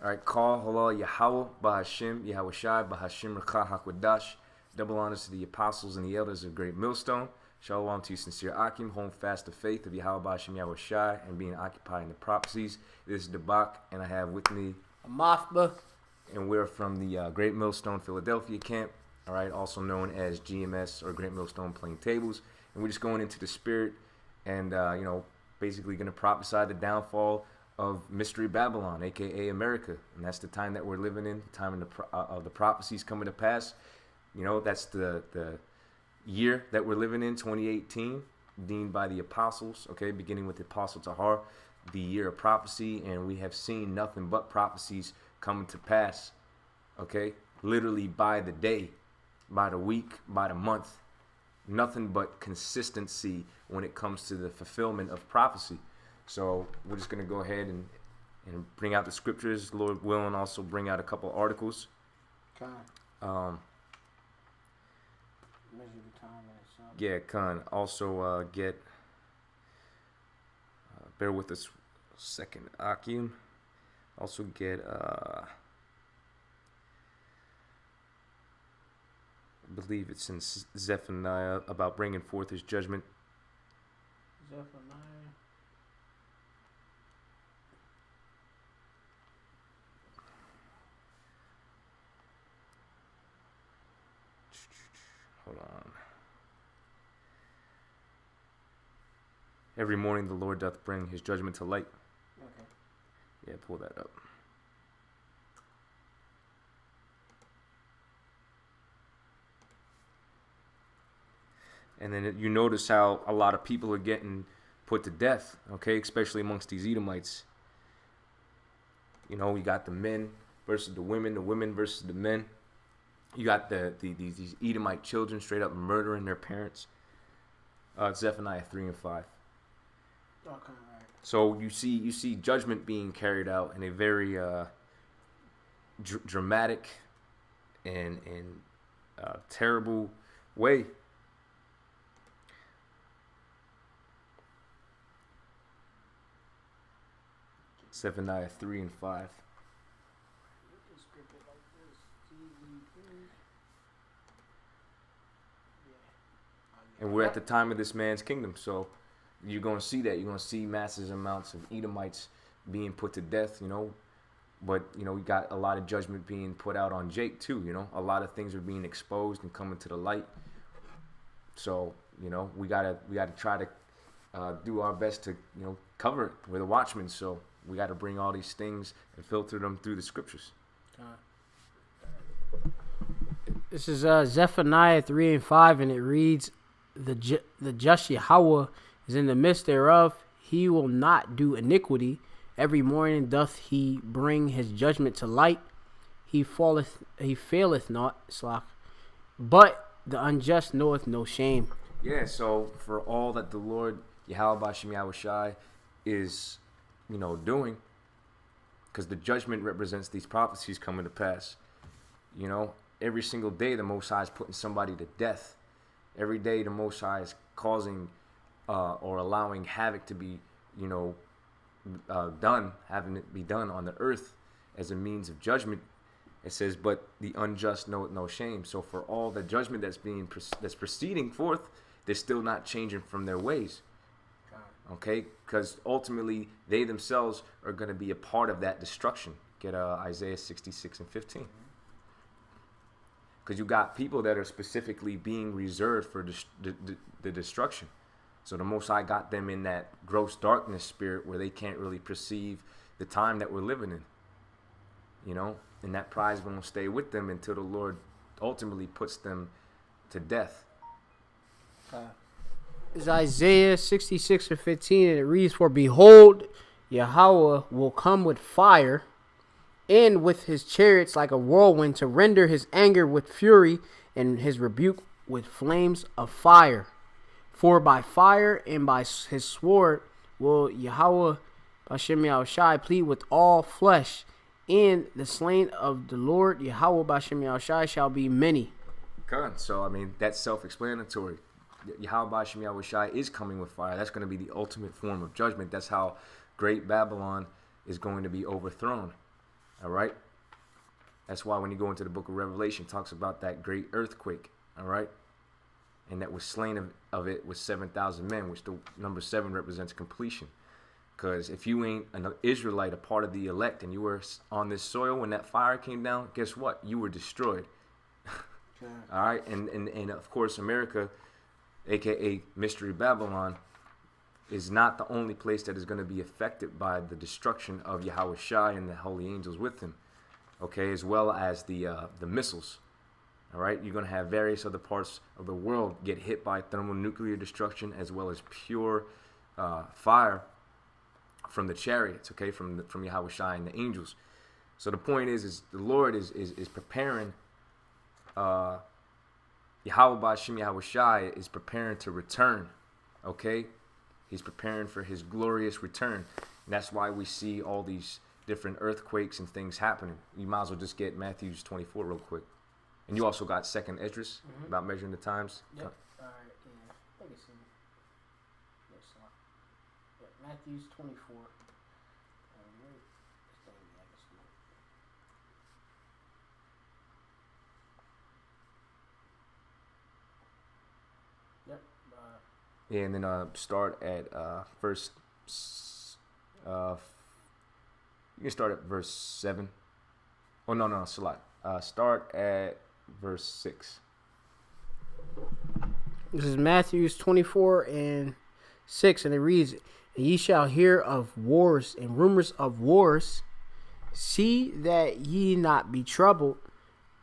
All right, call halal Yahweh Bahashim Yahweh Shai Bahashim Rakah Hakwadash. Double honors to the apostles and the elders of Great Millstone. Shalom to you, sincere Akim, hold fast the faith of Yahweh Bahashim Yahweh Shai and being occupied in the prophecies. This is Debak, and I have with me Amafba. And we're from the Great Millstone Philadelphia camp, all right, also known as GMS or Great Millstone Plaintables. And we're just going into the spirit and, basically going to prophesy the downfall of Mystery Babylon, a.k.a. America. And that's the time that we're living in, the time of the prophecies coming to pass. You know, that's the year that we're living in, 2018, deemed by the apostles, okay, beginning with the apostle Tahar, the year of prophecy. And we have seen nothing but prophecies coming to pass, okay, literally by the day, by the week, by the month. Nothing but consistency when it comes to the fulfillment of prophecy. So we're just going to go ahead and bring out the scriptures, Lord willing, also bring out a couple articles. Yeah, Khan. Also get, bear with us a second, Akim. Also get, I believe it's in Zephaniah about bringing forth his judgment. Zephaniah. Hold on. Every morning the Lord doth bring his judgment to light. Okay. Yeah, pull that up. And then you notice how a lot of people are getting put to death, okay, especially amongst these Edomites. You know, we got the men versus the women versus the men. You got these Edomite children straight up murdering their parents. Zephaniah 3 and 5. Okay, right. So you see judgment being carried out in a very dramatic and terrible way. Zephaniah 3 and 5. And we're at the time of this man's kingdom, so you're going to see that. You're going to see massive amounts of Edomites being put to death, you know. But, you know, we got a lot of judgment being put out on Jake, too, you know. A lot of things are being exposed and coming to the light. So, you know, we gotta try to do our best to, you know, cover it. We're the watchmen, so we got to bring all these things and filter them through the scriptures. This is Zephaniah 3 and 5, and it reads, The just Yahweh is in the midst thereof. He will not do iniquity. Every morning doth he bring his judgment to light. He faileth not, but the unjust knoweth no shame. Yeah, so for all that the Lord Yahweh Bashim Yahweh Shai is, you know, doing, because the judgment represents these prophecies coming to pass. You know, every single day the Most High is putting somebody to death. Every day the Most High is causing or allowing havoc to be, you know, having it be done on the earth as a means of judgment. It says, but the unjust know no shame. So for all the judgment that's proceeding forth, they're still not changing from their ways. Okay, because ultimately they themselves are going to be a part of that destruction. Get Isaiah 66 and 15. Because you got people that are specifically being reserved for the destruction. So the Most High got them in that gross darkness spirit where they can't really perceive the time that we're living in. You know, and that prize won't stay with them until the Lord ultimately puts them to death. It's Isaiah 66 and 15, and it reads, For behold, Yahweh will come with fire, and with his chariots like a whirlwind, to render his anger with fury, and his rebuke with flames of fire. For by fire and by his sword will Yahweh Bashim Yahweh Shai plead with all flesh, and the slain of the Lord Yahweh Bashim Yahweh Shai shall be many. Good. So, I mean, that's self-explanatory. Yahweh Bashim Yahweh Shai is coming with fire. That's going to be the ultimate form of judgment. That's how Great Babylon is going to be overthrown. All right. That's why when you go into the book of Revelation, it talks about that great earthquake. All right. And that was slain of it was 7,000 men, which the number 7 represents completion. Because if you ain't an Israelite, a part of the elect, and you were on this soil when that fire came down, guess what? You were destroyed. All right. And of course, America, a.k.a. Mystery Babylon, is not the only place that is going to be affected by the destruction of Yahweh Shai and the holy angels with him. Okay, as well as the missiles. All right, you're going to have various other parts of the world get hit by thermonuclear destruction, as well as pure fire from the chariots. Okay, from Yahweh Shai and the angels. So the point is the Lord is preparing. Yahweh Ba'Shem Yahweh Shai is preparing to return. Okay, he's preparing for his glorious return, and that's why we see all these different earthquakes and things happening. You might as well just get Matthew 24 real quick. And you also got 2nd Esdras about measuring the times. Yep. All right. Yeah. I think it's in. Yes. Yeah. Matthew's 24. Yep. Yeah, and then start at first. You can start at verse 7. Oh, no, Salat. Start at verse 6. This is Matthew's 24 and 6, and it reads, "And ye shall hear of wars and rumors of wars. See that ye not be troubled,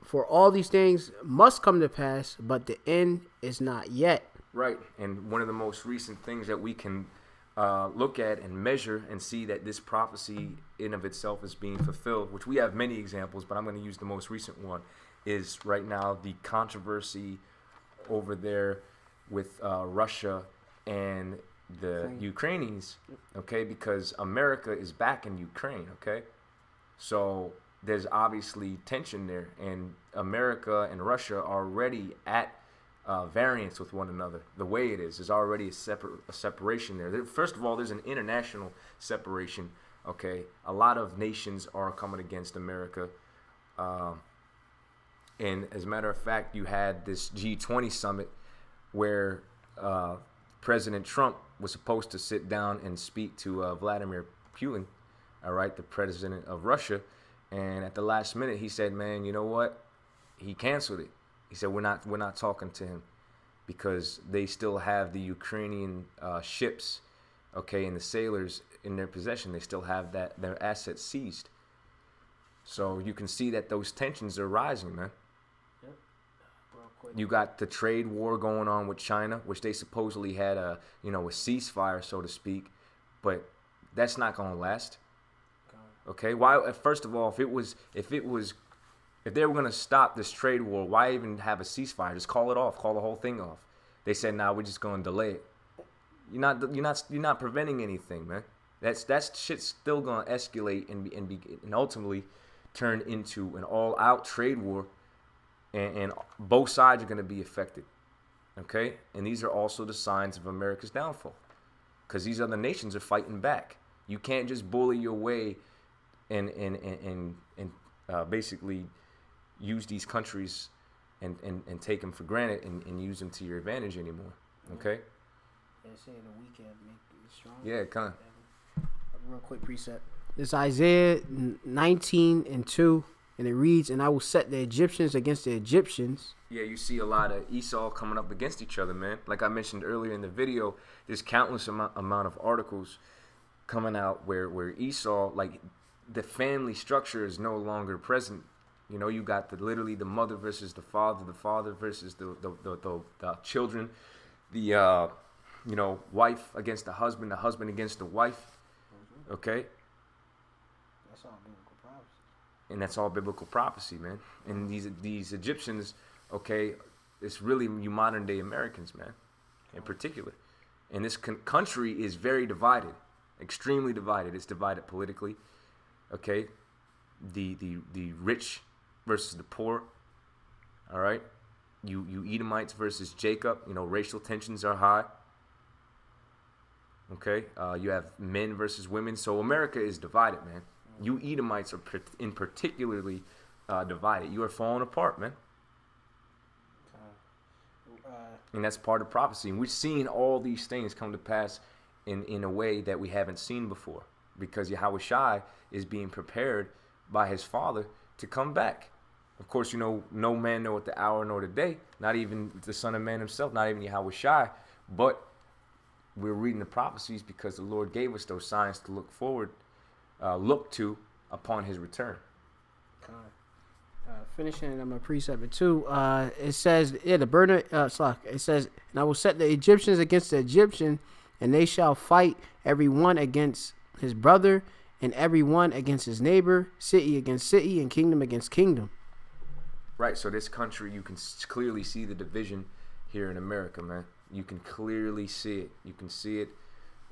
for all these things must come to pass, but the end is not yet." Right, and one of the most recent things that we can look at and measure and see that this prophecy in of itself is being fulfilled, which we have many examples, but I'm going to use the most recent one, is right now the controversy over there with Russia and the Ukrainians, okay, because America is back in Ukraine, okay? So there's obviously tension there, and America and Russia are already at variance with one another. The way it is, there's already a separation there. First of all, there's an international separation. Okay, a lot of nations are coming against America, and as a matter of fact, you had this G20 summit where President Trump was supposed to sit down and speak to Vladimir Putin, all right, the president of Russia, and at the last minute he said, "Man, you know what?" He canceled it. He said, we're not talking to him because they still have the Ukrainian ships, okay, and the sailors in their possession. They still have their assets seized. So you can see that those tensions are rising, man. Yep. Real quick. You got the trade war going on with China, which they supposedly had a ceasefire, so to speak, but that's not going to last. Okay, why? First of all, if they were going to stop this trade war, why even have a ceasefire? Just call it off. Call the whole thing off. They said, "Nah, we're just going to delay it." You're not preventing anything, man. That shit's still going to escalate and ultimately turn into an all-out trade war, and both sides are going to be affected. Okay, and these are also the signs of America's downfall, because these other nations are fighting back. You can't just bully your way and basically use these countries and take them for granted and use them to your advantage anymore. Okay? Yeah, saying the weekend make it strong. Yeah, kind of. Real quick precept. It's Isaiah 19:2, and it reads, "And I will set the Egyptians against the Egyptians." Yeah, you see a lot of Esau coming up against each other, man. Like I mentioned earlier in the video, there's countless amount of articles coming out where Esau, like, the family structure is no longer present. You know, you got literally the mother versus the father versus the children, the wife against the husband against the wife. Okay? That's all biblical prophecy. And that's all biblical prophecy, man. And these Egyptians, okay, it's really you modern day Americans, man, in particular. And this country is very divided, extremely divided. It's divided politically. Okay, the rich versus the poor. All right, you Edomites versus Jacob. You know, racial tensions are high. Okay, you have men versus women. So America is divided, man. You Edomites are in particularly divided. You are falling apart, man. And that's part of prophecy. And we're seeing all these things come to pass in a way that we haven't seen before. Because Yahweh Shai is being prepared by his Father to come back. Of course, you know, no man knoweth the hour nor the day. Not even the Son of Man himself, not even Yahweh Shai. But we're reading the prophecies because the Lord gave us those signs to look to upon his return. Finishing, I'm a precept too. It says, the burden. It says, and I will set the Egyptians against the Egyptian, and they shall fight every one against his brother, and every one against his neighbor, city against city, and kingdom against kingdom. Right. So this country, you can clearly see the division here in America, man. You can clearly see it. You can see it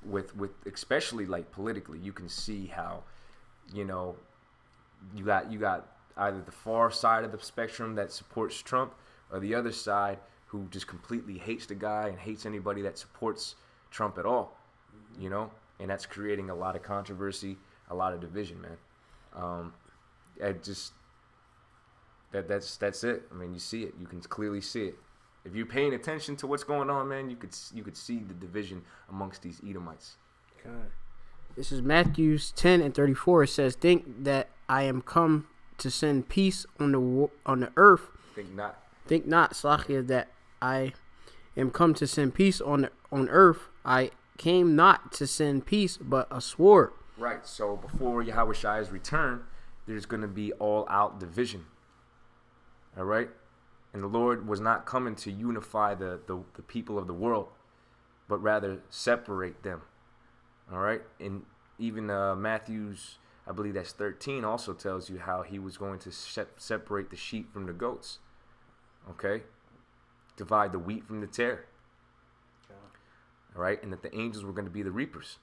with especially like politically. You can see how, you know, you got either the far side of the spectrum that supports Trump or the other side who just completely hates the guy and hates anybody that supports Trump at all, you know, and that's creating a lot of controversy, a lot of division, man. That's it. I mean, you see it. You can clearly see it. If you're paying attention to what's going on, man, you could see the division amongst these Edomites. God. This is Matthew 10:34. It says, "Think that I am come to send peace on the earth. Think not, Slachia, that I am come to send peace on earth. I came not to send peace, but a sword." Right. So before Yahweh Shai's return, there's going to be all-out division. All right. And the Lord was not coming to unify the people of the world, but rather separate them. All right. And even Matthew's, I believe that's 13, also tells you how he was going to separate the sheep from the goats. Okay. Divide the wheat from the tare. All right. And that the angels were going to be the reapers.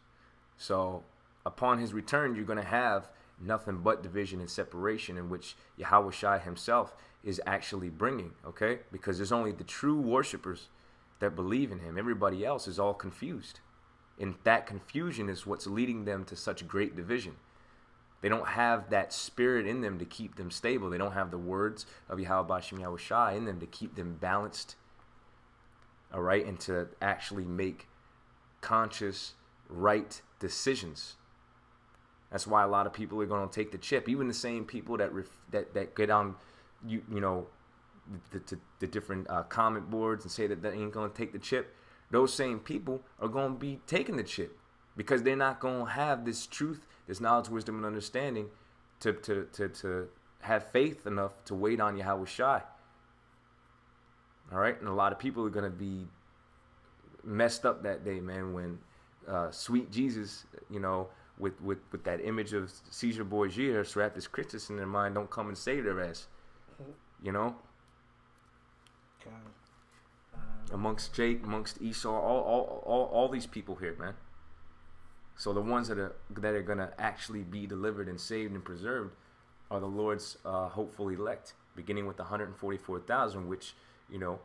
So upon his return, you're going to have nothing but division and separation, in which Yahweh Shai himself is actually bringing, okay? Because there's only the true worshipers that believe in him. Everybody else is all confused. And that confusion is what's leading them to such great division. They don't have that spirit in them to keep them stable. They don't have the words of Yahweh Bashem Yahweh Shai in them to keep them balanced, all right? And to actually make conscious, right decisions. That's why a lot of people are going to take the chip. Even the same people that get on, you know, the different comment boards and say that they ain't going to take the chip. Those same people are going to be taking the chip because they're not going to have this truth, this knowledge, wisdom, and understanding to have faith enough to wait on Yahweh Shai. All right, and a lot of people are going to be messed up that day, man, when sweet Jesus, you know, with that image of Caesar Borgia, Serapis Christus in their mind, don't come and save their ass. You know? Amongst Jake, amongst Esau, all these people here, man. So the ones that are gonna actually be delivered and saved and preserved are the Lord's hopeful elect, beginning with the 144,000, which, you know,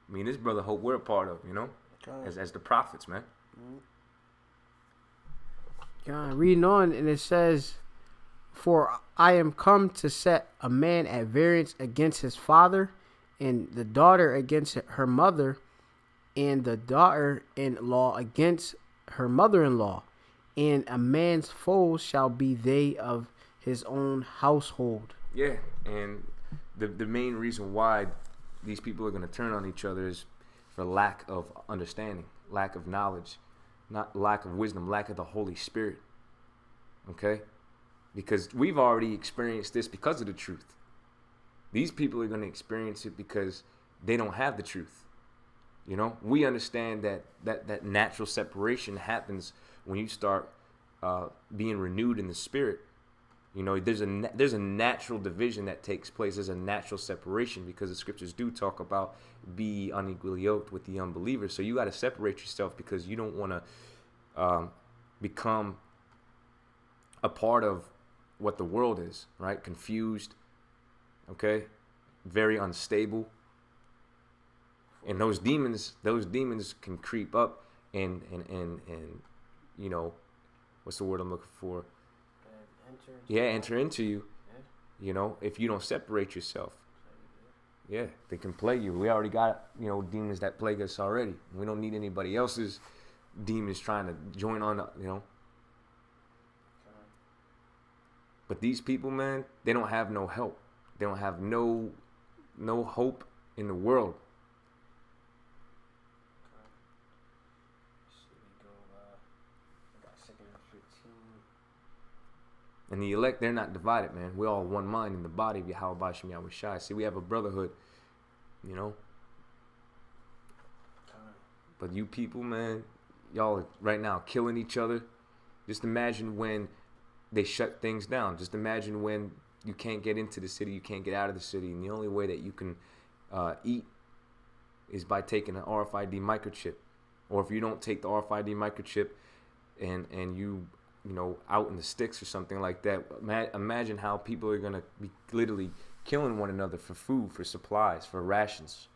me and this brother hope we're a part of, you know, as the prophets, man. Reading on, and it says, "For I am come to set a man at variance against his father, and the daughter against her mother, and the daughter-in-law against her mother-in-law. And a man's foes shall be they of his own household." Yeah, and the main reason why these people are going to turn on each other is for lack of understanding, lack of knowledge, not lack of wisdom, lack of the Holy Spirit. Okay? Because we've already experienced this because of the truth. These people are going to experience it because they don't have the truth. You know, we understand that natural separation happens when you start being renewed in the spirit. You know, there's a natural division that takes place. There's a natural separation because the scriptures do talk about be unequally yoked with the unbelievers. So you got to separate yourself because you don't want to become a part of what the world is, right? Confused, okay? Very unstable. And those demons can creep up and you know, what's the word I'm looking for? enter into you. You know, if you don't separate yourself. Yeah, they can plague you. We already got, demons that plague us already. We don't need anybody else's demons trying to join on, But these people, man, they don't have no help. They don't have no hope in the world. And the elect, they're not divided, man. We're all one mind in the body of Yahweh Bashem Yahweh Shai. See, we have a brotherhood, But you people, man, y'all are right now killing each other. Just imagine when they shut things down. Just imagine when you can't get into the city, you can't get out of the city. And the only way that you can eat is by taking an RFID microchip. Or if you don't take the RFID microchip and you out in the sticks or something like that, imagine how people are going to be literally killing one another for food, for supplies, for rations.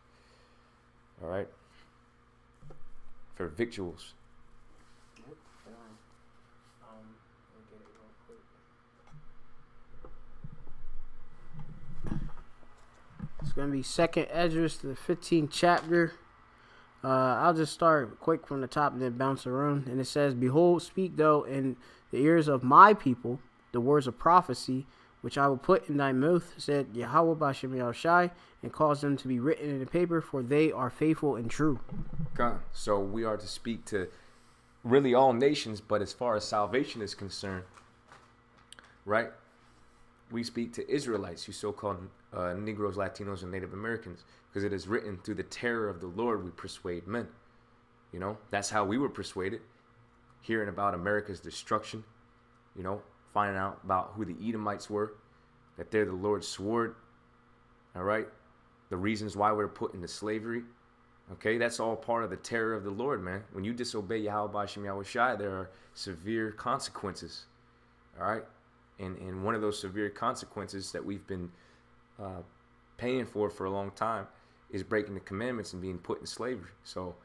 All right? For victuals. Yep. Let me get it real quick. It's going to be 2nd Esdras, the 15th chapter. I'll just start quick from the top and then bounce around. And it says, Behold, speak thou in the ears of my people the words of prophecy, which I will put in thy mouth, said Yahweh Bashem Yahushai, and cause them to be written in the paper, for they are faithful and true. God. So we are to speak to really all nations, but as far as salvation is concerned, right? We speak to Israelites, you so-called Negroes, Latinos, and Native Americans, because it is written, through the terror of the Lord we persuade men. That's how we were persuaded, hearing about America's destruction, finding out about who the Edomites were, that they're the Lord's sword, all right? The reasons why we're put into slavery, okay? That's all part of the terror of the Lord, man. When you disobey Yahweh Bashem Yahweh Shai, there are severe consequences, all right? And one of those severe consequences that we've been paying for a long time is breaking the commandments and being put in slavery. So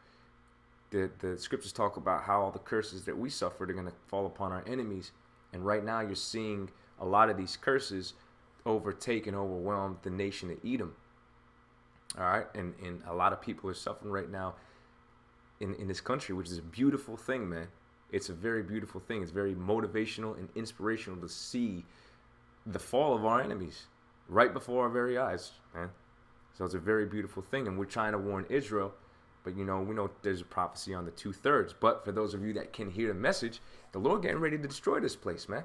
the scriptures talk about how all the curses that we suffered are going to fall upon our enemies. And right now you're seeing a lot of these curses overtake and overwhelm the nation of Edom. All right. And a lot of people are suffering right now in this country, which is a beautiful thing, man. It's a very beautiful thing. It's very motivational and inspirational to see the fall of our enemies right before our very eyes, man. So it's a very beautiful thing. And we're trying to warn Israel. But, we know there's a prophecy on the 2/3. But for those of you that can hear the message, the Lord getting ready to destroy this place, man.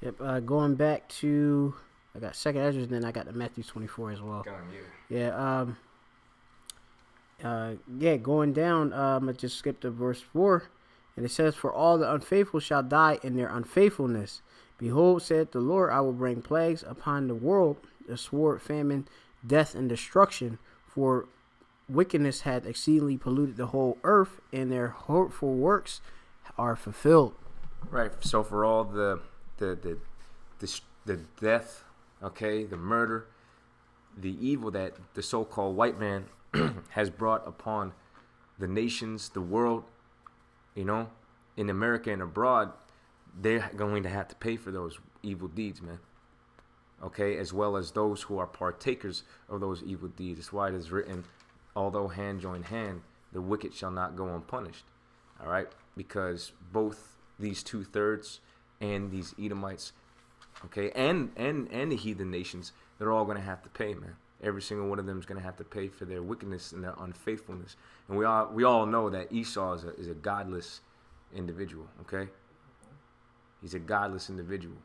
Yep. Going back to, I got 2nd Esdras, and then I got the Matthew 24 as well. Yeah. Going down, I just skipped to verse 4. And it says, For all the unfaithful shall die in their unfaithfulness. Behold, said the Lord, I will bring plagues upon the world, the sword, famine, death, and destruction. For wickedness hath exceedingly polluted the whole earth, and their hurtful works are fulfilled. Right. So for all the death, okay, the murder, the evil that the so-called white man has brought upon the nations, the world, in America and abroad, they're going to have to pay for those evil deeds, man. Okay, as well as those who are partakers of those evil deeds. That's why it is written, although hand join hand, the wicked shall not go unpunished. All right, because both these 2/3 and these Edomites, okay, and the heathen nations, they're all going to have to pay, man. Every single one of them is going to have to pay for their wickedness and their unfaithfulness. And we all know that Esau is a godless individual, okay? He's a godless individual.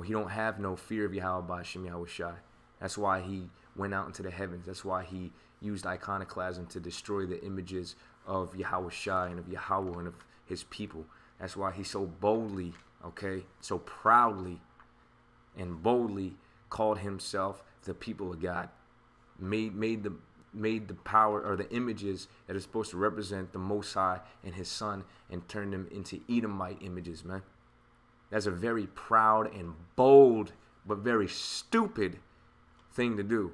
He don't have no fear of Yahweh Bashem Yahweh Shai. That's why he went out into the heavens. That's why he used iconoclasm to destroy the images of Yahweh Shai and of Yahweh and of his people. That's why he so boldly, okay, so proudly and boldly called himself the people of God. Made the power or the images that are supposed to represent the Most High and his son and turned them into Edomite images, man. That's a very proud and bold but very stupid thing to do,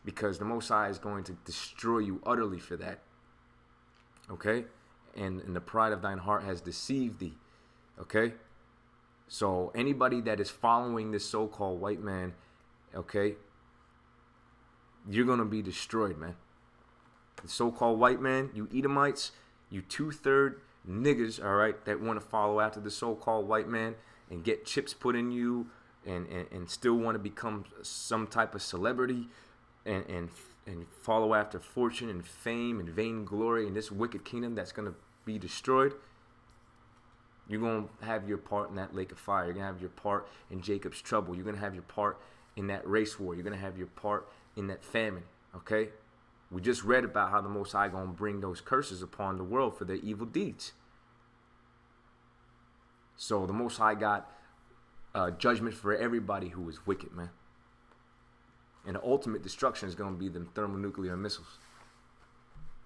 because the Most High is going to destroy you utterly for that. Okay? And the pride of thine heart has deceived thee. Okay? So anybody that is following this so-called white man, okay, you're going to be destroyed, man. The so-called white man, you Edomites, you 2/3 niggas, all right, that want to follow after the so-called white man and get chips put in you and still want to become some type of celebrity and follow after fortune and fame and vainglory in this wicked kingdom that's going to be destroyed. You're going to have your part in that lake of fire. You're going to have your part in Jacob's trouble. You're going to have your part in that race war. You're going to have your part in that famine, okay? We just read about how the Most High going to bring those curses upon the world for their evil deeds. So the Most High got judgment for everybody who is wicked, man. And the ultimate destruction is going to be them thermonuclear missiles.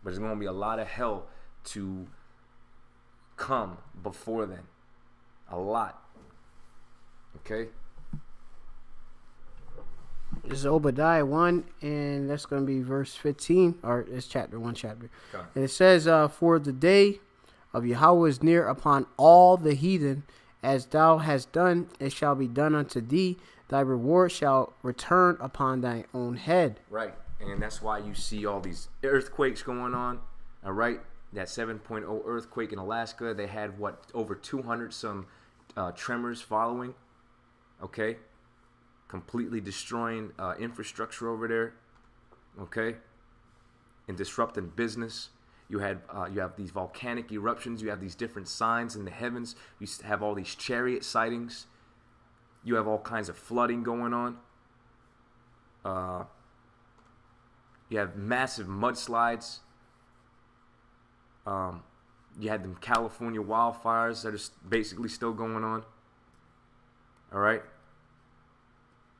But there's going to be a lot of hell to come before then. A lot. Okay? This is Obadiah 1, and that's going to be verse 15, or it's one chapter. Okay. And it says, for the day of Yahweh is near upon all the heathen, as thou hast done, it shall be done unto thee. Thy reward shall return upon thine own head. Right. And that's why you see all these earthquakes going on. All right. That 7.0 earthquake in Alaska, they had over 200 some tremors following. Okay. Completely destroying infrastructure over there. Okay. And disrupting business. You have these volcanic eruptions. You have these different signs in the heavens. You have all these chariot sightings. You have all kinds of flooding going on. You have massive mudslides. You had them California wildfires that are basically still going on. All right.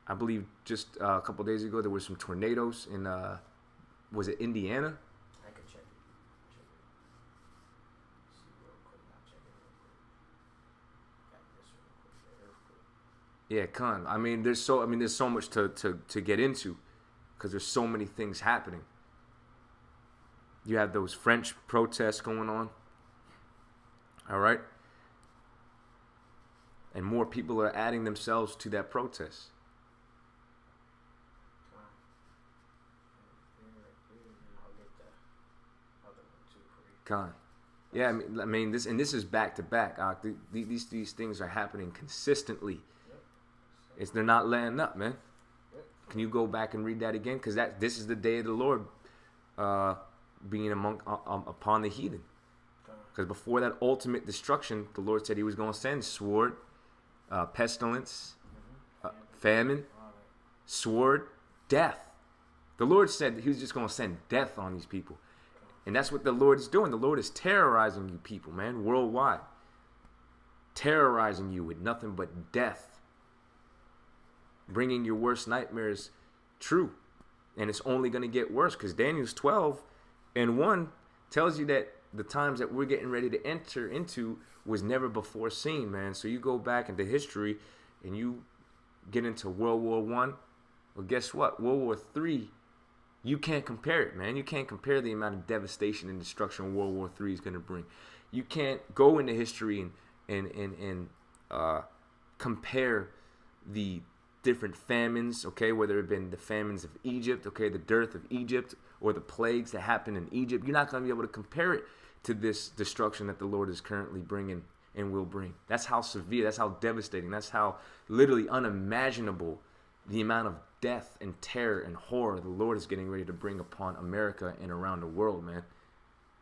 I believe just a couple days ago there were some tornadoes in, was it Indiana? I could check it. Yeah, con. I mean, there's so much to get into, because there's so many things happening. You have those French protests going on. All right. And more people are adding themselves to that protest. Con. Yeah, I mean this is back to back. These things are happening consistently. They're not letting up, man. Can you go back and read that again? Because this is the day of the Lord being upon the heathen. Because before that ultimate destruction, the Lord said He was going to send sword, pestilence, famine, sword, death. The Lord said He was just going to send death on these people. And that's what the Lord is doing. The Lord is terrorizing you people, man, worldwide. Terrorizing you with nothing but death. Bringing your worst nightmares true. And it's only going to get worse, because Daniel's 12:1 tells you that the times that we're getting ready to enter into was never before seen, man. So you go back into history and you get into World War I. Well, guess what? World War III, you can't compare it, man. You can't compare the amount of devastation and destruction World War III is going to bring. You can't go into history and compare the different famines, okay, whether it have been the famines of Egypt, okay, the dearth of Egypt, or the plagues that happened in Egypt. You're not going to be able to compare it to this destruction that the Lord is currently bringing and will bring. That's how severe, that's how devastating, that's how literally unimaginable the amount of death and terror and horror the Lord is getting ready to bring upon America and around the world, man.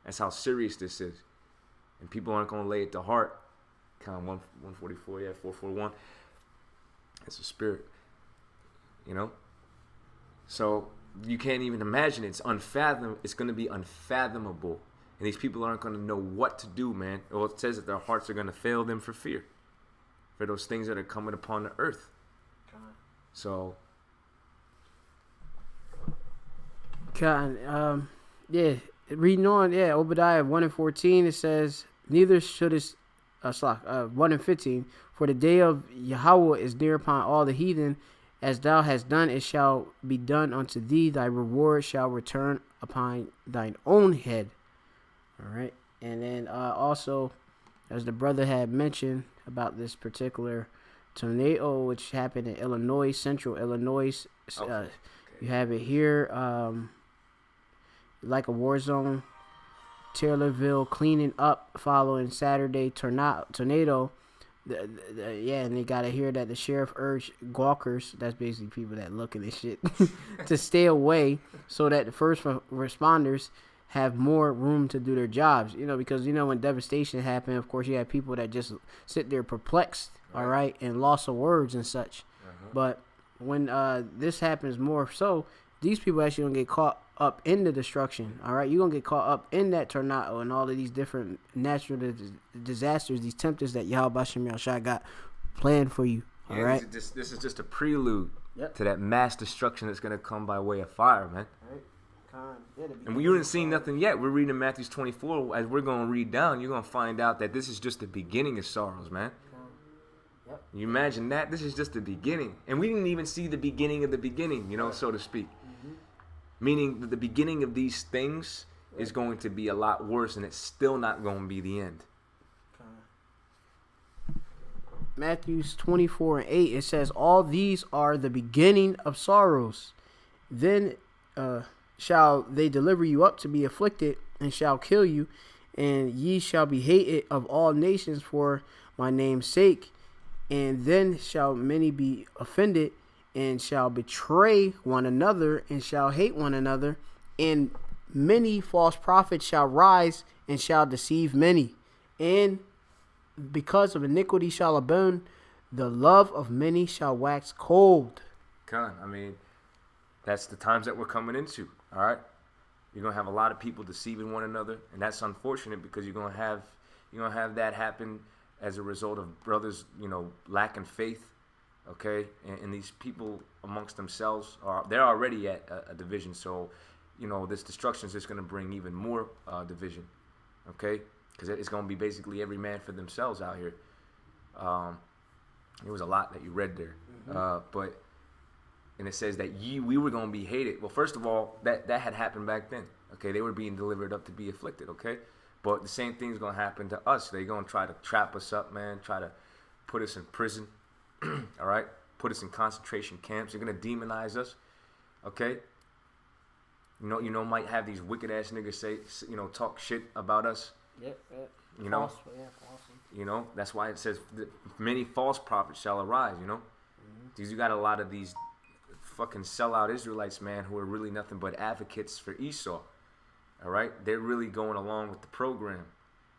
That's how serious this is. And people aren't going to lay it to heart. Kind of 144, yeah, 441. It's a spirit, you know? So you can't even imagine it. It's unfathomable. It's going to be unfathomable. And these people aren't going to know what to do, man. Well, it says that their hearts are going to fail them for fear, for those things that are coming upon the earth. So, God, yeah, reading on, yeah, Obadiah 1:14, it says, neither should it, 1:15, for the day of Yahweh is near upon all the heathen, as thou hast done, it shall be done unto thee, thy reward shall return upon thine own head. All right. And then also, as the brother had mentioned about this particular tornado, which happened in Illinois, central Illinois. Okay. You have it here, like a war zone. Taylorville cleaning up following Saturday tornado. Yeah, and they gotta hear that the sheriff urged gawkers, that's basically people that looking at shit, to stay away so that the first responders have more room to do their jobs. Because when devastation happened, of course you have people that just sit there perplexed, all right, and loss of words and such. But when this happens more so, these people actually gonna get caught up in the destruction. All right, you're gonna get caught up in that tornado and all of these different natural disasters, these tempests that Yahweh Bashem Yahushua got planned for you. All right, this is just a prelude Yep. to that mass destruction that's gonna come by way of fire, man. And we haven't seen nothing yet. We're reading Matthew 24. As we're gonna read down, you're gonna find out that this is just the beginning of sorrows, man. Yep. You imagine that? This is just the beginning, and we didn't even see the beginning of the beginning, so to speak. Meaning that the beginning of these things is going to be a lot worse, and it's still not going to be the end. Matthews 24:8, it says, all these are the beginning of sorrows. Then shall they deliver you up to be afflicted, and shall kill you, and ye shall be hated of all nations for my name's sake. And then shall many be offended, and shall betray one another, and shall hate one another. And many false prophets shall rise, and shall deceive many. And because of iniquity shall abound, the love of many shall wax cold. That's the times that we're coming into, all right? You're going to have a lot of people deceiving one another, and that's unfortunate because you're going to have that happen as a result of brothers, lacking faith. Okay, and these people amongst themselves they're already at a division. So, this destruction is just going to bring even more division. Okay, because it's going to be basically every man for themselves out here. There was a lot that you read there, and it says that we were going to be hated. Well, first of all, that had happened back then. Okay, they were being delivered up to be afflicted. Okay, but the same thing's going to happen to us. They're going to try to trap us up, man. Try to put us in prison. All right, put us in concentration camps. They're gonna demonize us. Okay. Might have these wicked ass niggas say, talk shit about us. Yep. False. That's why it says many false prophets shall arise. Because you got a lot of these fucking sellout Israelites, man, who are really nothing but advocates for Esau. All right, they're really going along with the program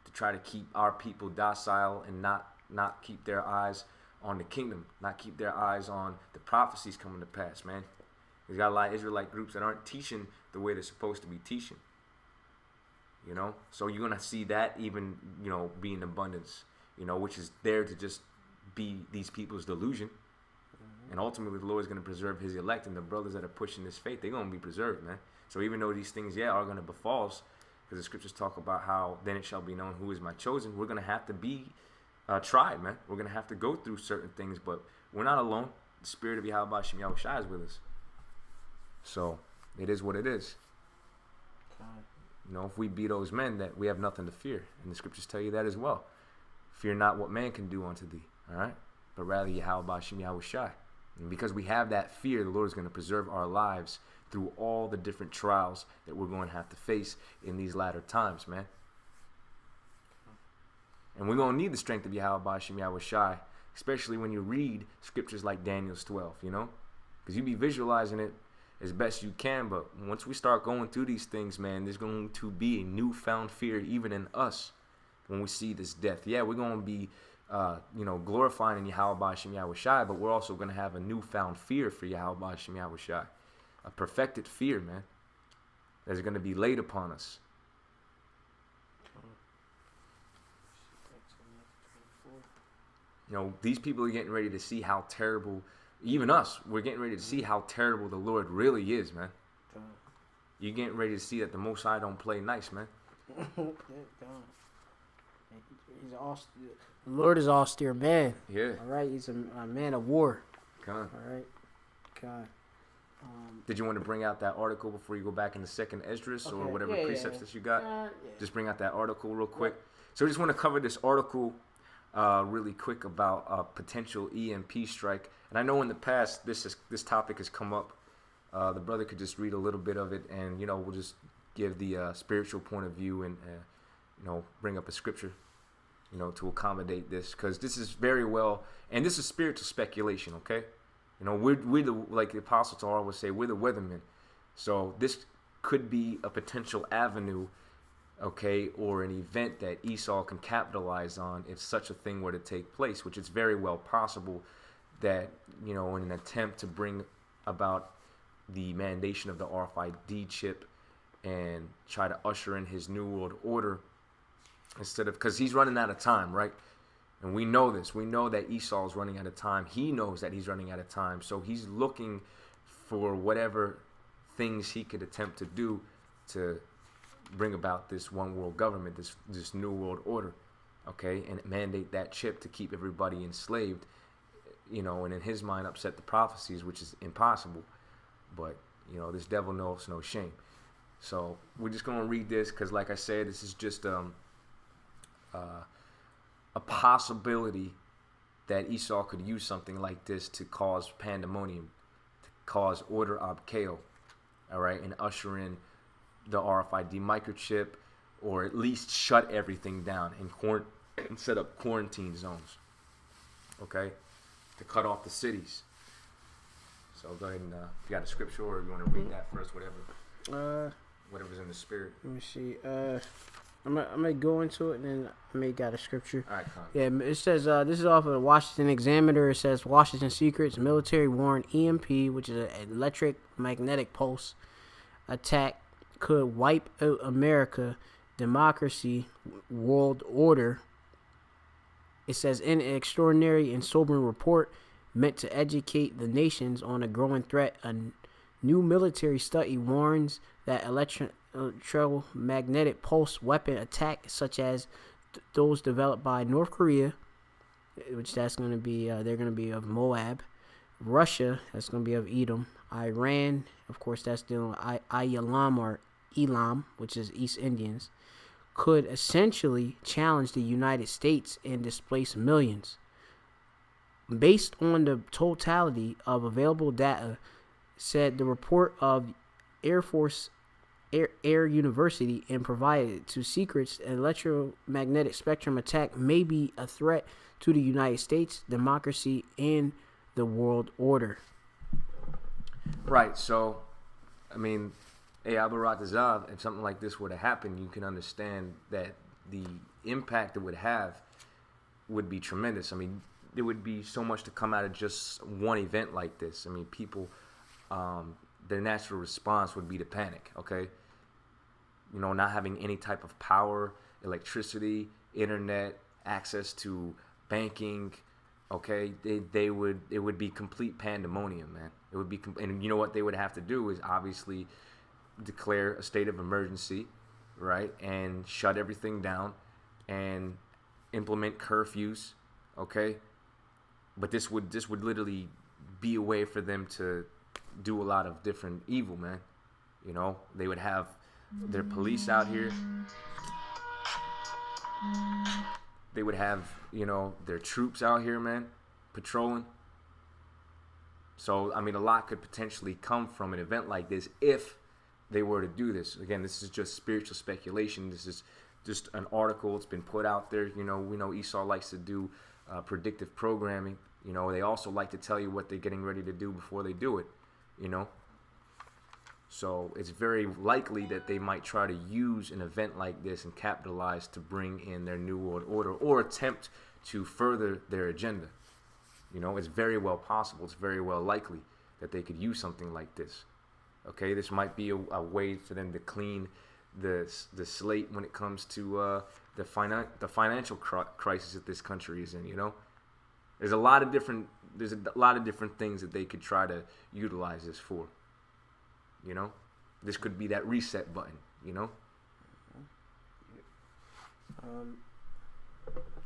to try to keep our people docile and not keep their eyes on the kingdom, not keep their eyes on the prophecies coming to pass, man. There's got a lot of Israelite groups that aren't teaching the way they're supposed to be teaching. So you're gonna see that even, be in abundance, which is there to just be these people's delusion. And ultimately the Lord is gonna preserve his elect, and the brothers that are pushing this faith, they're gonna be preserved, man. So even though these things, are gonna befall us, because the scriptures talk about how then it shall be known who is my chosen, we're gonna have to be tried, man. We're going to have to go through certain things, but we're not alone. The spirit of Yahweh Bashem Yahushua is with us. So, it is what it is. If we be those men, that we have nothing to fear. And the scriptures tell you that as well. Fear not what man can do unto thee, all right? But rather Yahweh Bashem Yahushua. And because we have that fear, the Lord is going to preserve our lives through all the different trials that we're going to have to face in these latter times, man. And we're going to need the strength of Yahweh Bashem Yahushua, especially when you read scriptures like Daniel's 12, Because you be visualizing it as best you can, but once we start going through these things, man, there's going to be a newfound fear even in us when we see this death. Yeah, we're going to be, glorifying Yahweh Bashem Yahushua, but we're also going to have a newfound fear for Yahweh Bashem Yahushua. A perfected fear, man, that's going to be laid upon us. These people are getting ready to see how terrible, even us, we're getting ready to see how terrible the Lord really is, man. You're getting ready to see that the Most High don't play nice, man. The Lord is austere man. Yeah. All right, he's a man of war. Come on. All right. God. Did you want to bring out that article before you go back in the second Esdras or whatever precepts that you got? Just bring out that article real quick. So we just want to cover this article really quick about a potential EMP strike. And I know in the past this topic has come up. The brother could just read a little bit of it, and we'll just give the spiritual point of view and bring up a scripture, to accommodate this, because this is very well, and this is spiritual speculation. Okay. We're the, like the Apostle Torah would say, we're the weathermen. So this could be a potential avenue, okay, or an event that Esau can capitalize on if such a thing were to take place, which is very well possible that, in an attempt to bring about the mandation of the RFID chip and try to usher in his New World Order because he's running out of time, right? And we know this. We know that Esau is running out of time. He knows that he's running out of time. So he's looking for whatever things he could attempt to do to bring about this one world government, this new world order, okay, and mandate that chip to keep everybody enslaved, and in his mind upset the prophecies, which is impossible. But, this devil knows no shame. So we're just going to read this because, like I said, this is just a possibility that Esau could use something like this to cause pandemonium, to cause order ab chaos, all right, and usher in the RFID microchip, or at least shut everything down and set up quarantine zones, okay, to cut off the cities. So go ahead and if you got a scripture or you want to read that first, whatever's in the spirit. Let me see. I'm gonna go into it, and then I may got a scripture. All right, come. Yeah, it says this is off of the Washington Examiner. It says Washington Secrets military warn EMP, which is an electric magnetic pulse attack, could wipe out America, democracy, world order. It says in an extraordinary and sobering report meant to educate the nations on a growing threat, a new military study warns that electromagnetic pulse weapon attack, such as those developed by North Korea, which that's going to be they're going to be of Moab, Russia, that's going to be of Edom, Iran, of course that's dealing with Ayalam or Elam, which is East Indians, could essentially challenge the United States and displace millions. Based on the totality of available data, said the report of Air Force Air University, and provided to secrets, an electromagnetic spectrum attack may be a threat to the United States, democracy, and the world order. Right. So, I mean, Abarat, if something like this were to happen, you can understand that the impact it would have would be tremendous. I mean, there would be so much to come out of just one event like this. I mean, people, their natural response would be to panic, okay? Not having any type of power, electricity, internet, access to banking, okay? It would be complete pandemonium, man. It would be, and you know what they would have to do is obviously declare a state of emergency, right? And shut everything down and implement curfews, okay? But this would literally be a way for them to do a lot of different evil, man. They would have their police out here. They would have, their troops out here, man, patrolling. So, I mean, a lot could potentially come from an event like this if they were to do this. Again, this is just spiritual speculation. This is just an article. It's been put out there. We know Esau likes to do predictive programming. They also like to tell you what they're getting ready to do before they do it, So it's very likely that they might try to use an event like this and capitalize to bring in their New World Order or attempt to further their agenda. It's very well possible. It's very well likely that they could use something like this. Okay, this might be a way for them to clean the slate when it comes to the financial crisis that this country is in. There's a lot of different things that they could try to utilize this for. This could be that reset button.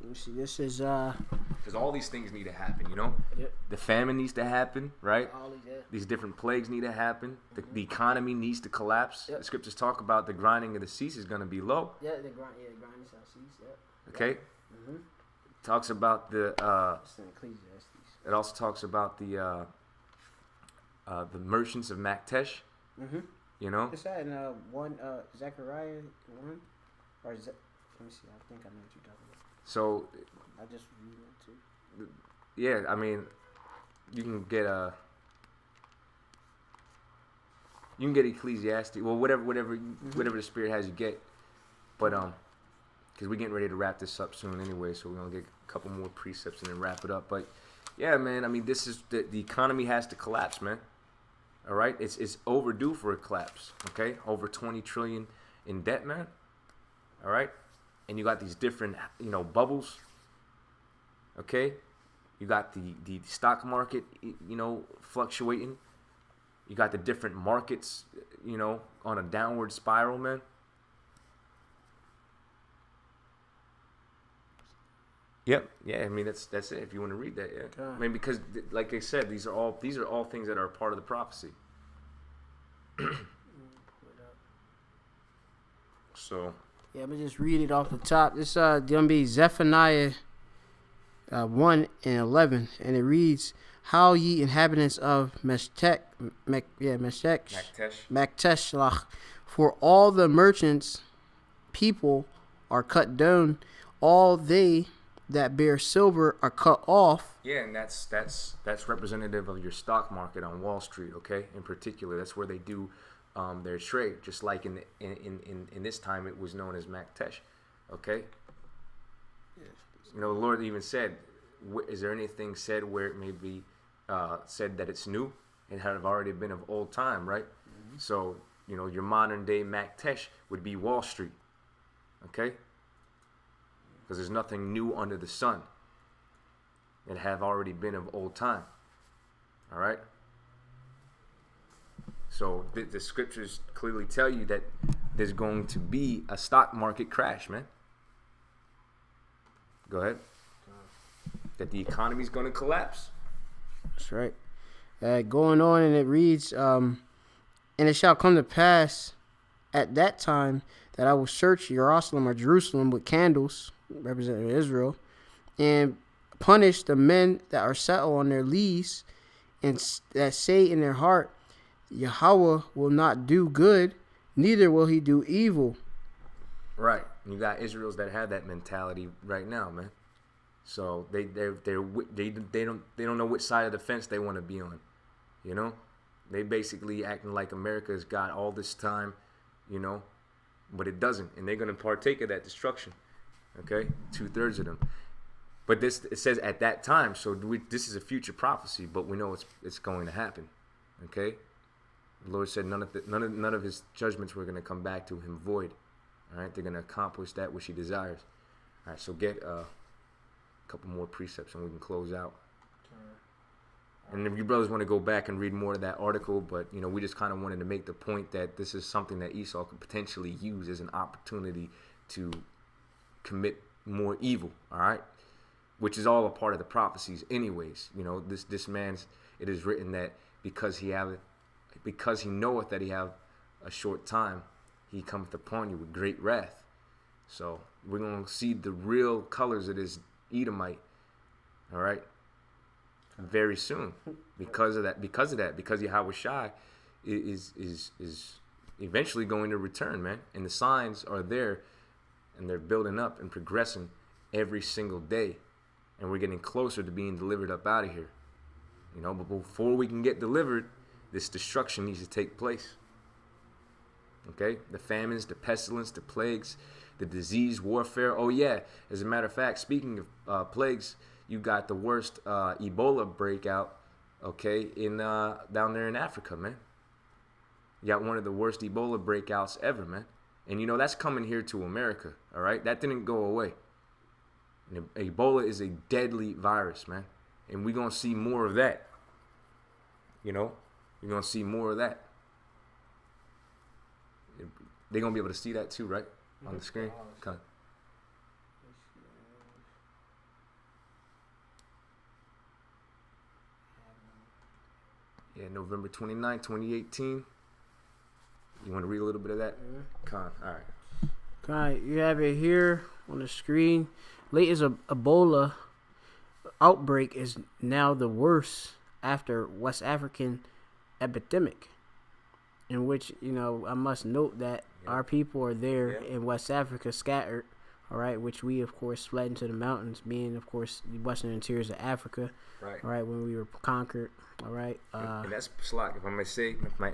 Let me see. This is Because all these things need to happen, you know? Yep. The famine needs to happen, right? all these. Yeah. These different plagues need to happen. The economy needs to collapse. Yep. The scriptures talk about the grinding of the cease is going to be low. Yeah, the grind shall cease. Yep. Okay? Mm-hmm. Talks about the... It's in Ecclesiastes. it also talks about the merchants of Maktesh, Mm-hmm. you know? Is that in Zechariah 1? Or is that... Let me see. I think I know what you're talking about. So, I just read it too. yeah, I mean, you can get Ecclesiastes, well, whatever the Spirit has you get, but because we're getting ready to wrap this up soon anyway, so we're gonna get a couple more precepts and then wrap it up. But yeah, man, I mean, this is the economy has to collapse, man. All right, it's overdue for a collapse. Okay, over 20 trillion in debt, man. All right, and you got these different bubbles. Okay, you got the stock market, fluctuating. You got the different markets, on a downward spiral, man. Yep. Yeah. I mean, that's it. If you want to read that, yeah. Okay. I mean, because like I said, these are all things that are part of the prophecy. So. Yeah, I'm gonna just read it off the top. This gonna be Zephaniah 1:11, and it reads, "How ye inhabitants of Maktesh, for all the merchants people are cut down, all they that bear silver are cut off." Yeah, and that's representative of your stock market on Wall Street, okay? In particular, that's where they do their trade. Just like in this time, it was known as Maktesh, okay? The Lord even said, "Is there anything said where it may be said that it's new? It had already been of old time, right?" Mm-hmm. So your modern day Maktesh would be Wall Street, okay? Because there's nothing new under the sun. It have already been of old time. All right? So the scriptures clearly tell you that there's going to be a stock market crash, man. Go ahead. That the economy's going to collapse. That's right. Going on, and it reads, "And it shall come to pass at that time that I will search Jerusalem with candles," representing Israel, "and punish the men that are settled on their lees, and that say in their heart, Yahweh will not do good, neither will he do evil." Right. And you got Israels that have that mentality right now, man. So they don't know which side of the fence they want to be on. They basically acting like America's got all this time, but it doesn't, and they're gonna partake of that destruction. Okay, 2/3 of them. But it says at that time, so this is a future prophecy, but we know it's going to happen. Okay, the Lord said none of His judgments were going to come back to Him void. All right, they're going to accomplish that which He desires. All right, so get a couple more precepts and we can close out. And if you brothers want to go back and read more of that article, but we just kind of wanted to make the point that this is something that Esau could potentially use as an opportunity to commit more evil. All right, which is all a part of the prophecies, anyways. This man's. It is written that because he knoweth that he have a short time, he cometh upon you with great wrath. So we're gonna see the real colors of this Edomite. All right. Very soon, because Yahweh Shai is eventually going to return, man, and the signs are there, and they're building up and progressing every single day, and we're getting closer to being delivered up out of here, But before we can get delivered, this destruction needs to take place. Okay, the famines, the pestilence, the plagues, the disease, warfare. Oh yeah, as a matter of fact, speaking of plagues. You got the worst Ebola breakout, okay, in down there in Africa, man. You got one of the worst Ebola breakouts ever, man. And that's coming here to America, all right? That didn't go away. And Ebola is a deadly virus, man. And we're going to see more of that. You're going to see more of that. They're going to be able to see that too, right? On the screen? Okay. November 29, 2018. You want to read a little bit of that? Con. All right. Right, you have it here on the screen. Latest Ebola outbreak is now the worst after West African epidemic, in which, I must note that our people are there in West Africa scattered, all right, which we, of course, fled into the mountains, being, of course, the western interiors of Africa, Right. all right, when we were conquered, all right. And that's Slack, if I may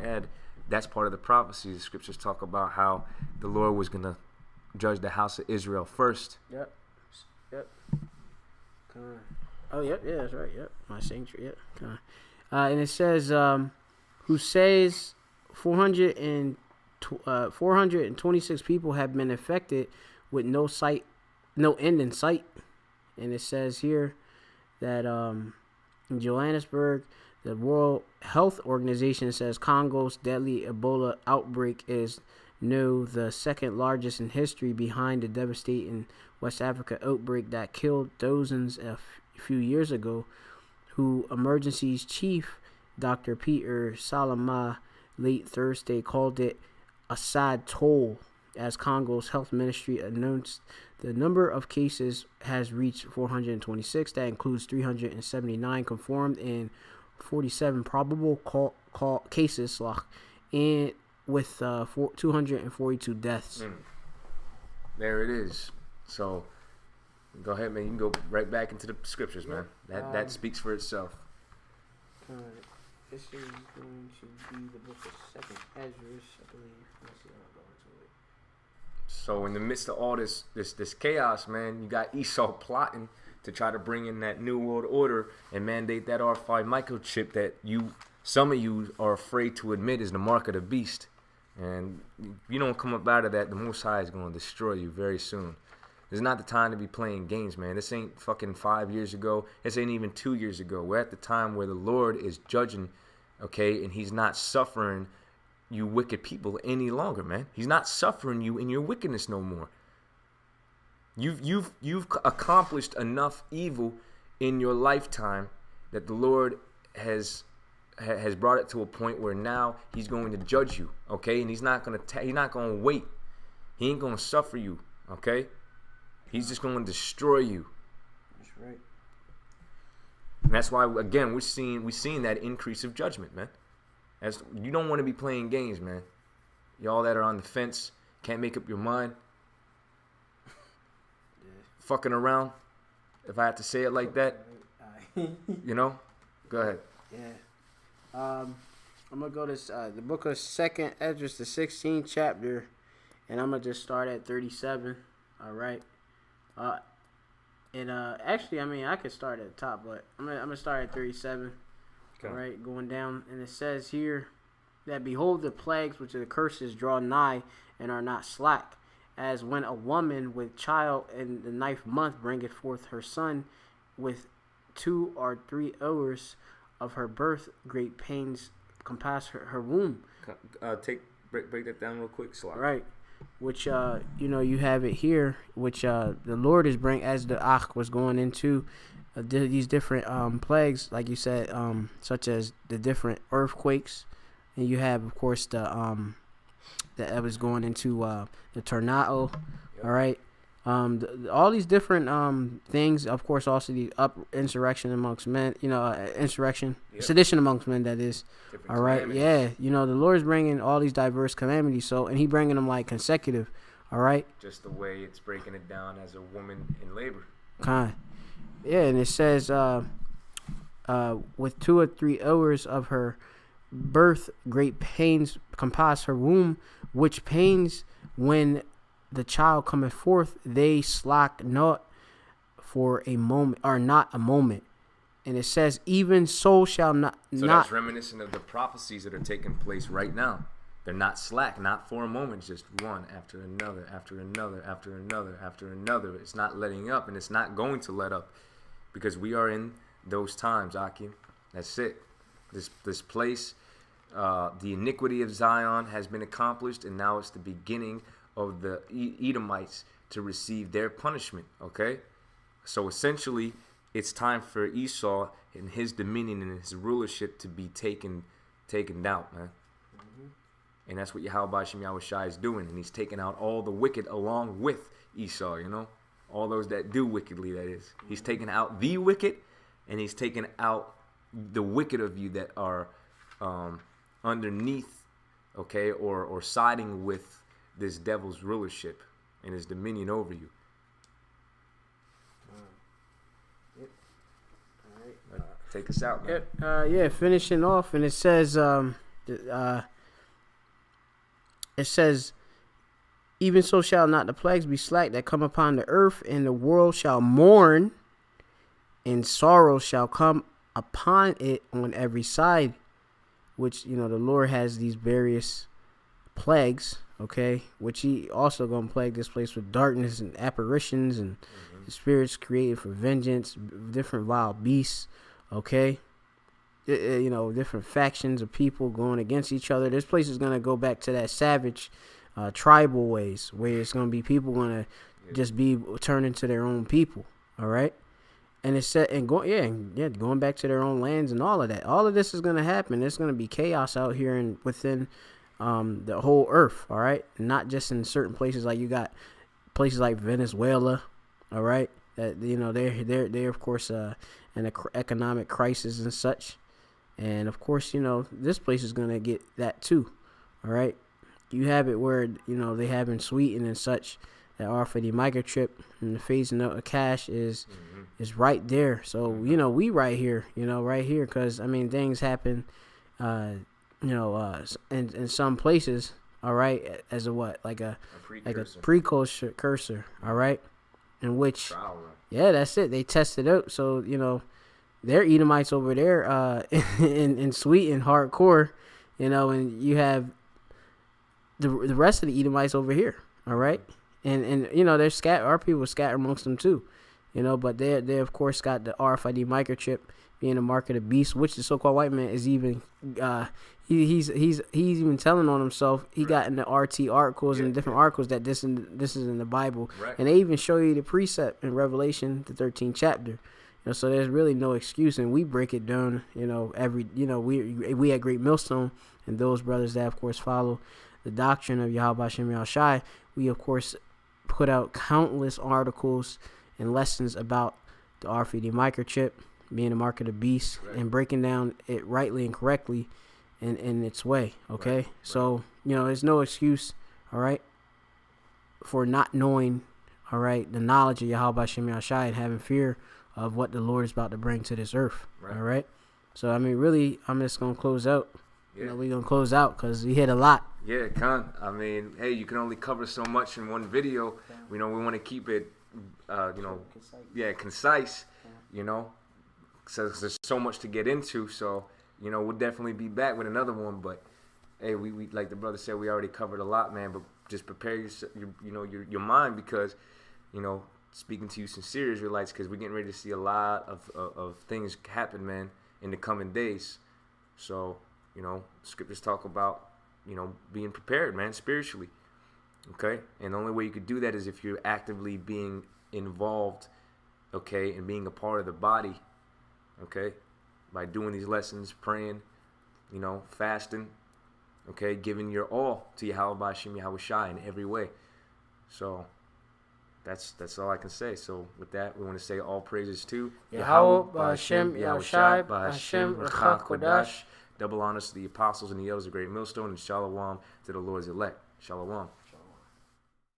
add, that's part of the prophecy. The scriptures talk about how the Lord was going to judge the house of Israel first. Yep. Oh, yep, yeah, that's right, yep. My sanctuary, yep. And it says, who says 426 people have been affected with no end in sight. And it says here that in Johannesburg, the World Health Organization says Congo's deadly Ebola outbreak is now the second largest in history, behind the devastating West Africa outbreak that killed dozens a few years ago, who emergencies chief Dr. Peter Salama late Thursday called it a sad toll, as Congo's health ministry announced the number of cases has reached 426. That includes 379 confirmed and 47 probable cases, and with 242 deaths. There it is. So go ahead, man. You can go right back into the scriptures, man. That speaks for itself. This is going to be the book of Second Ezra, I believe. Let's see how I go into it. So in the midst of all this chaos, man, you got Esau plotting to try to bring in that new world order and mandate that R5 microchip that some of you are afraid to admit is the mark of the beast. And if you don't come up out of that, the Most High is going to destroy you very soon. This is not the time to be playing games, man. This ain't fucking 5 years ago. This ain't even 2 years ago. We're at the time where the Lord is judging, okay, and he's not suffering you wicked people any longer, man. He's not suffering you in your wickedness no more. You've accomplished enough evil in your lifetime that the Lord has brought it to a point where now he's going to judge you, okay? And he's not going to wait. He ain't going to suffer you, okay? He's just going to destroy you. That's right. And that's why, again, we're seeing that increase of judgment, man. You don't want to be playing games, man. Y'all that are on the fence, can't make up your mind, fucking around, if I have to say it like that, go ahead. Yeah. I'm going to go to the book of Second Ezra, the 16th chapter, and I'm going to just start at 37, all right? Actually, I mean, I could start at the top, but I'm gonna start at 37. Okay. All right, going down, and it says here that behold, the plagues which are the curses draw nigh and are not slack, as when a woman with child in the 9th month bringeth forth her son, with 2 or 3 hours of her birth, great pains compass her womb. Break that down real quick, Slack. Right. Which you have it here, which the Lord is bringing, as the Akh was going into these different plagues, like you said, such as the different earthquakes, and you have, of course, that was going into the tornado. Yep. All right, all these different things, of course, also the insurrection amongst men, insurrection, yep. Sedition amongst men, that is. Different all right, calamities. Yeah, the Lord's bringing all these diverse calamities, and he bringing them like consecutive, all right? Just the way it's breaking it down as a woman in labor. Yeah, and it says, with 2 or 3 hours of her birth, great pains compass her womb, which pains when the child cometh forth, they slack not for a moment, or not a moment. And it says, even so shall not. So that's reminiscent of the prophecies that are taking place right now. They're not slack, not for a moment, just one after another, after another, after another, after another. It's not letting up, and it's not going to let up, because we are in those times, Akim. That's it. This place, the iniquity of Zion has been accomplished, and now it's the beginning of the Edomites to receive their punishment, okay? So essentially, it's time for Esau and his dominion and his rulership to be taken taken out, man. And that's what Yahweh Shem Yahushai is doing. And he's taking out all the wicked along with Esau, you know? All those that do wickedly, that is. He's taking out the wicked, and he's taking out the wicked of you that are underneath, okay, or siding with this devil's rulership and his dominion over you. Take us out, man. Yeah, finishing off, and it says, even so shall not the plagues be slack that come upon the earth, and the world shall mourn, and sorrow shall come upon it on every side. Which, you know, the Lord has these various plagues, okay, which he also gonna plague this place with darkness and apparitions and spirits created for vengeance, different wild beasts, okay, you know, different factions of people going against each other. This place is gonna go back to that savage tribal ways, where it's gonna be people gonna just be turned into their own people, all right. And it's set and going back to their own lands and all of that. All of this is gonna happen. There's gonna be chaos out here and within the whole earth, all right. Not just in certain places. Like you got places like Venezuela, all right. That, you know, they're of course in an economic crisis and such. And of course, you know, this place is gonna get that too, all right. You have it where, you know, they have in Sweden and such that are for the microchip, and the phasing out of cash is right there. So, you know, we right here, because I mean things happen, in some places, all right, as a what, like a precursor, all right, in which, yeah, that's it. They tested out. So, you know, they're Edomites over there, in Sweden, hardcore, you know, and you have the rest of the Edomites over here, all right. And you know, our people scatter amongst them too, you know, but they of course got the RFID microchip being the mark of the beast, which the so-called white man is even he's even telling on himself. He got in the RT articles and different articles that this is in the Bible, and they even show you the precept in Revelation, the 13th chapter. You know, so there's really no excuse, and we break it down. You know, we at Great Millstone and those brothers that of course follow the doctrine of Yahweh Shem Yahushai, we of course put out countless articles and lessons about the RFID microchip being the mark of the beast, and breaking down it rightly and correctly in its way, okay? So, you know, there's no excuse, all right, for not knowing, all right, the knowledge of Yahweh Shem Yahushai and having fear of what the Lord is about to bring to this earth, all right? So, I mean, really, I'm just going to close out. You know, we're going to close out because we hit a lot. Yeah, I mean, hey, you can only cover so much in one video. You know, we want to keep it, concise, you know, so there's so much to get into. So, you know, we'll definitely be back with another one. But, hey, we like the brother said, we already covered a lot, man. But just prepare your mind, because, you know, speaking to you sincere Israelites, because we're getting ready to see a lot of things happen, man, in the coming days. So, you know, scriptures talk about, you know, being prepared, man, spiritually. Okay? And the only way you could do that is if you're actively being involved, okay, and being a part of the body, okay, by doing these lessons, praying, you know, fasting, okay, giving your all to Yahweh Shem Yahushai in every way. So that's all I can say. So with that, we want to say all praises to Yahweh Shem Yahushai, Hashem Rechach Kodash. Double honors to the apostles and the elders of Great Millstone, and shalom to the Lord's elect. Shalom.